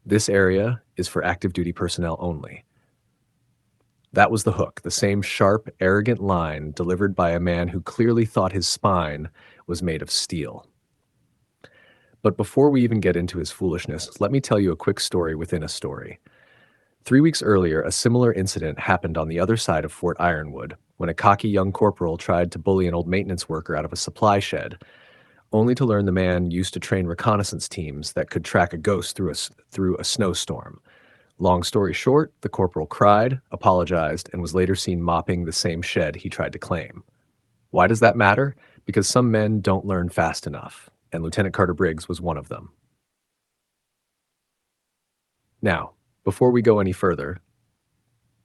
This area is for active duty personnel only. That was the hook, the same sharp, arrogant line delivered by a man who clearly thought his spine was made of steel. But before we even get into his foolishness, let me tell you a quick story within a story. 3 weeks earlier, a similar incident happened on the other side of Fort Ironwood when a cocky young corporal tried to bully an old maintenance worker out of a supply shed, only to learn the man used to train reconnaissance teams that could track a ghost through a snowstorm. Long story short, the corporal cried, apologized, and was later seen mopping the same shed he tried to claim. Why does that matter? Because some men don't learn fast enough, and Lieutenant Carter Briggs was one of them. Now, before we go any further,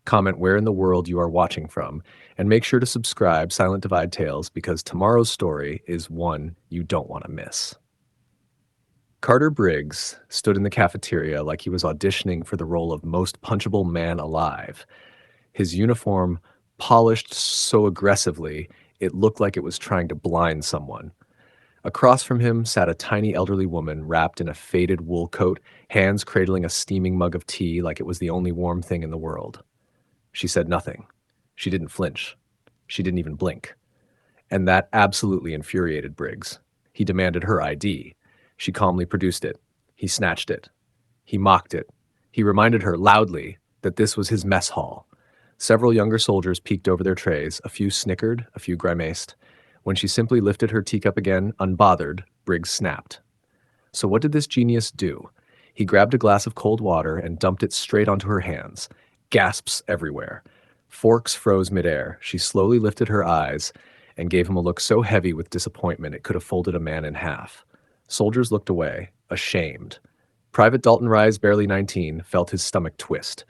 comment where in the world you are watching from, and make sure to subscribe Silent Divide Tales because tomorrow's story is one you don't want to miss. Carter Briggs stood in the cafeteria like he was auditioning for the role of most punchable man alive. His uniform polished so aggressively it looked like it was trying to blind someone. Across from him sat a tiny elderly woman wrapped in a faded wool coat, hands cradling a steaming mug of tea like it was the only warm thing in the world. She said nothing. She didn't flinch. She didn't even blink. And that absolutely infuriated Briggs. He demanded her ID. She calmly produced it. He snatched it. He mocked it. He reminded her loudly that this was his mess hall. Several younger soldiers peeked over their trays. A few snickered, a few grimaced. When she simply lifted her teacup again, unbothered, Briggs snapped. So what did this genius do? He grabbed a glass of cold water and dumped it straight onto her hands. Gasps everywhere. Forks froze midair. She slowly lifted her eyes and gave him a look so heavy with disappointment it could have folded a man in half. Soldiers looked away, ashamed. Private Dalton Rise, barely 19, felt his stomach twist.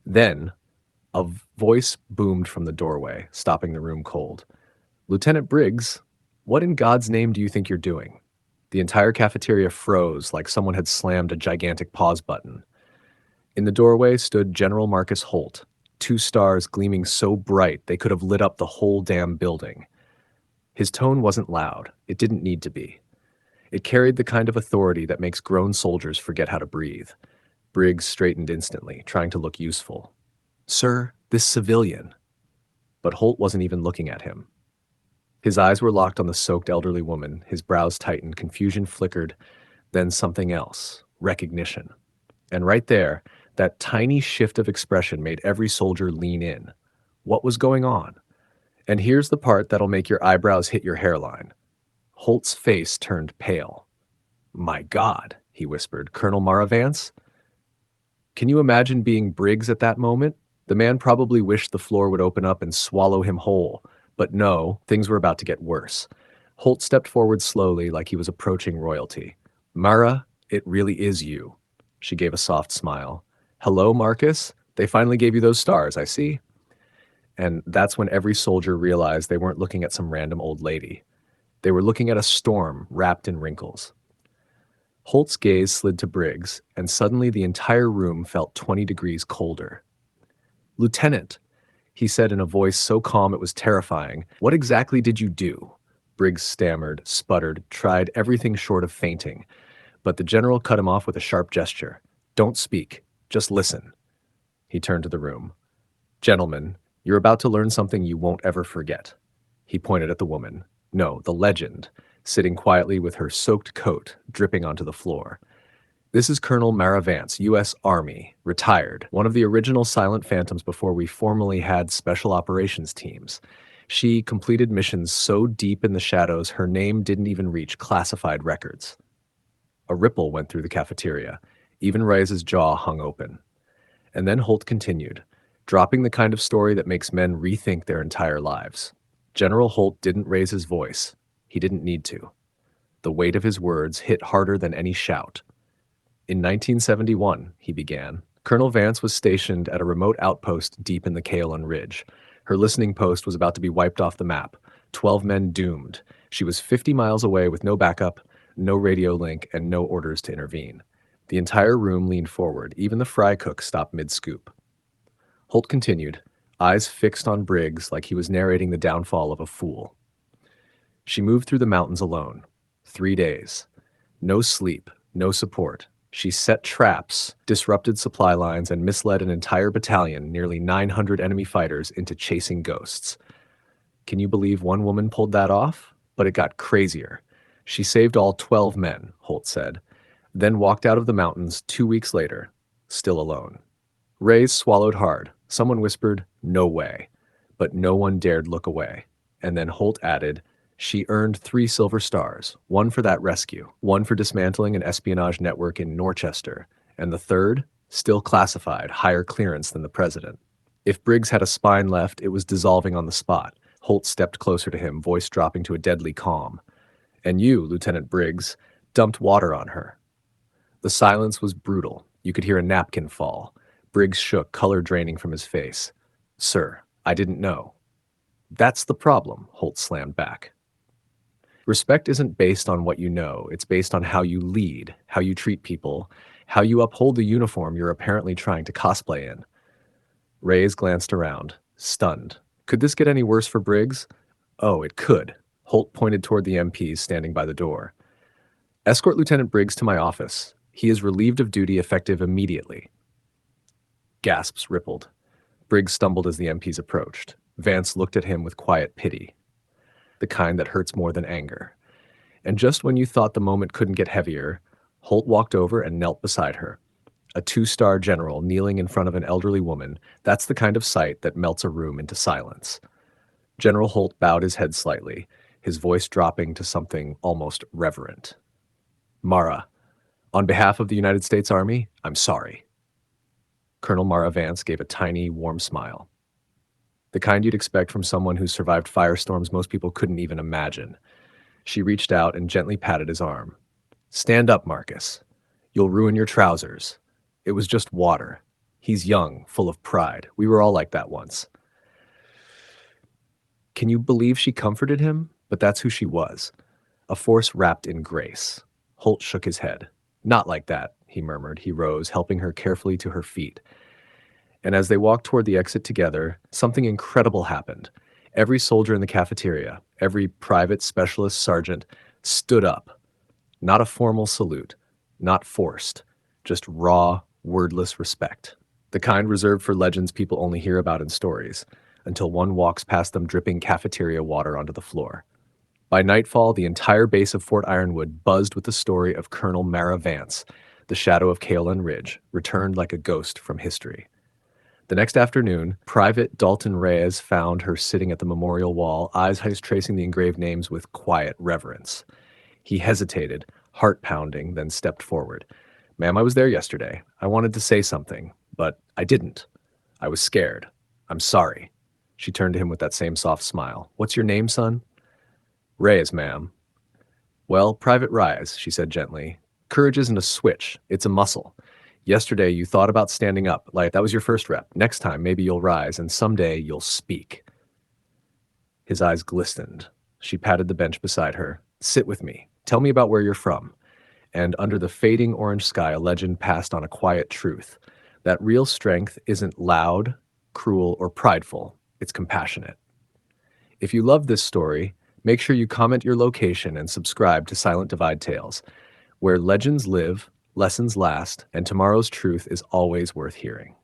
Then, a voice boomed from the doorway, stopping the room cold. Lieutenant Briggs, what in God's name do you think you're doing? The entire cafeteria froze like someone had slammed a gigantic pause button. In the doorway stood General Marcus Holt, 2 stars gleaming so bright they could have lit up the whole damn building. His tone wasn't loud. It didn't need to be. It carried the kind of authority that makes grown soldiers forget how to breathe. Briggs straightened instantly, trying to look useful. Sir, this civilian. But Holt wasn't even looking at him. His eyes were locked on the soaked elderly woman. His brows tightened, confusion flickered, then something else, recognition. And right there, that tiny shift of expression made every soldier lean in. What was going on? And here's the part that'll make your eyebrows hit your hairline. Holt's face turned pale. My God, he whispered, Colonel Maravance? Can you imagine being Briggs at that moment? The man probably wished the floor would open up and swallow him whole. But no, things were about to get worse. Holt stepped forward slowly like he was approaching royalty. Mara, it really is you. She gave a soft smile. Hello, Marcus? They finally gave you those stars, I see. And that's when every soldier realized they weren't looking at some random old lady. They were looking at a storm wrapped in wrinkles. Holt's gaze slid to Briggs, and suddenly the entire room felt 20 degrees colder. Lieutenant, he said in a voice so calm it was terrifying, what exactly did you do? Briggs stammered, sputtered, tried everything short of fainting. But the general cut him off with a sharp gesture. Don't speak. Just listen. He turned to the room. Gentlemen, you're about to learn something you won't ever forget. He pointed at the woman. No, the legend, sitting quietly with her soaked coat dripping onto the floor. This is Colonel Maravance, U.S. Army, retired, one of the original Silent Phantoms before we formally had special operations teams. She completed missions so deep in the shadows her name didn't even reach classified records. A ripple went through the cafeteria. Even Rice's jaw hung open. And then Holt continued, dropping the kind of story that makes men rethink their entire lives. General Holt didn't raise his voice. He didn't need to. The weight of his words hit harder than any shout. In 1971, he began, Colonel Vance was stationed at a remote outpost deep in the Kaolan Ridge. Her listening post was about to be wiped off the map. 12 men doomed. She was 50 miles away with no backup, no radio link, and no orders to intervene. The entire room leaned forward. Even the fry cook stopped mid-scoop. Holt continued, eyes fixed on Briggs like he was narrating the downfall of a fool. She moved through the mountains alone. 3 days. No sleep, no support. She set traps, disrupted supply lines, and misled an entire battalion, nearly 900 enemy fighters, into chasing ghosts. Can you believe one woman pulled that off? But it got crazier. She saved all 12 men, Holt said, then walked out of the mountains 2 weeks later, still alone. Reyes swallowed hard. Someone whispered, "No way." But no one dared look away. And then Holt added, "She earned 3 silver stars, one for that rescue, one for dismantling an espionage network in Norchester, and the third, still classified, higher clearance than the president." If Briggs had a spine left, it was dissolving on the spot. Holt stepped closer to him, voice dropping to a deadly calm. "And you, Lieutenant Briggs, dumped water on her." The silence was brutal. You could hear a napkin fall. Briggs shook, color draining from his face. "Sir, I didn't know." "That's the problem," Holt slammed back. Respect isn't based on what you know. It's based on how you lead, how you treat people, how you uphold the uniform you're apparently trying to cosplay in. Reyes glanced around, stunned. Could this get any worse for Briggs? Oh, it could. Holt pointed toward the MPs standing by the door. "Escort Lieutenant Briggs to my office. He is relieved of duty effective immediately." Gasps rippled. Briggs stumbled as the MPs approached. Vance looked at him with quiet pity, the kind that hurts more than anger. And just when you thought the moment couldn't get heavier, Holt walked over and knelt beside her. A 2-star general kneeling in front of an elderly woman, that's the kind of sight that melts a room into silence. General Holt bowed his head slightly, his voice dropping to something almost reverent. "Mara, on behalf of the United States Army, I'm sorry." Colonel Mara Vance gave a tiny, warm smile. The kind you'd expect from someone who survived firestorms most people couldn't even imagine. She reached out and gently patted his arm. "Stand up, Marcus. You'll ruin your trousers. It was just water. He's young, full of pride. We were all like that once." Can you believe she comforted him? But that's who she was. A force wrapped in grace. Holt shook his head. "Not like that," he murmured. He rose, helping her carefully to her feet. And as they walked toward the exit together, something incredible happened. Every soldier in the cafeteria, every private, specialist, sergeant, stood up. Not a formal salute, not forced, just raw, wordless respect. The kind reserved for legends people only hear about in stories, until one walks past them dripping cafeteria water onto the floor. By nightfall, the entire base of Fort Ironwood buzzed with the story of Colonel Mara Vance, the Shadow of Kaolan Ridge, returned like a ghost from history. The next afternoon, Private Dalton Reyes found her sitting at the memorial wall, eyes tracing the engraved names with quiet reverence. He hesitated, heart pounding, then stepped forward. "Ma'am, I was there yesterday. I wanted to say something, but I didn't. I was scared. I'm sorry." She turned to him with that same soft smile. "What's your name, son?" "Reyes, ma'am." "Well, Private Reyes," she said gently. "Courage isn't a switch, it's a muscle. Yesterday you thought about standing up, like that was your first rep. Next time maybe you'll rise, and someday you'll speak." His eyes glistened. She patted the bench beside her. "Sit with me. Tell me about where you're from." And under the fading orange sky, a legend passed on a quiet truth. That real strength isn't loud, cruel, or prideful. It's compassionate. If you love this story, make sure you comment your location and subscribe to Silent Divide Tales, where legends live, lessons last, and tomorrow's truth is always worth hearing.